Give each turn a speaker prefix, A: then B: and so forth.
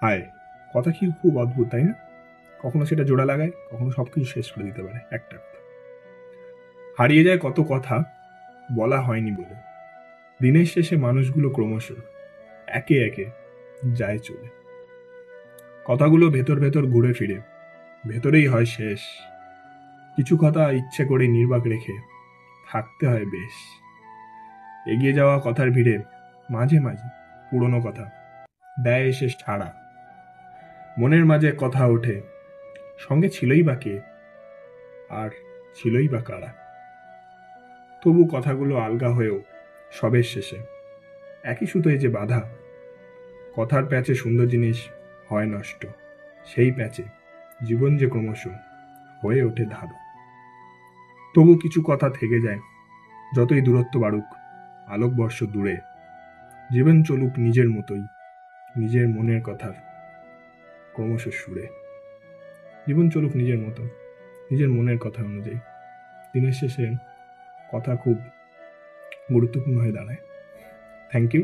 A: হায়, কথা কি খুব অদ্ভুত, তাই না? কখনো সেটা জোড়া লাগায়, কখনো সবকিছু শেষ করে দিতে পারে একটা কথা। হারিয়ে যায় কত কথা বলা হয়নি বলে। দিনের শেষে মানুষগুলো ক্রমশ একে একে যায় চলে। কথাগুলো ভেতর ভেতর ঘুরে ফিরে ভেতরেই হয় শেষ। কিছু কথা ইচ্ছে করে নির্বাক রেখে থাকতে হয় বেশ। এগিয়ে যাওয়া কথার ভিড়ে মাঝে মাঝে পুরনো কথা দেয় এসে ছাড়া। মনের মাঝে কথা ওঠে, সঙ্গে ছিলই বা কে, আর ছিলই বা কারা। তবু কথাগুলো আলগা হয়েও সবের শেষে একই সুতোয় যে বাধা। কথার প্যাচে সুন্দর জিনিস হয় নষ্ট, সেই প্যাচে জীবন যে ক্রমশ হয়ে ওঠে ধাঁধা। তবু কিছু কথা থেকে যায়, যতই দূরত্ব বাড়ুক আলোকবর্ষ দূরে। জীবন চলুক নিজের মতোই, নিজের মনের কথার ক্রমশ সুরে। জীবন চলুক নিজের মতো, নিজের মনের কথা অনুযায়ী। দিনের শেষে কথা খুব গুরুত্বপূর্ণ হয়ে দাঁড়ায়। Thank you.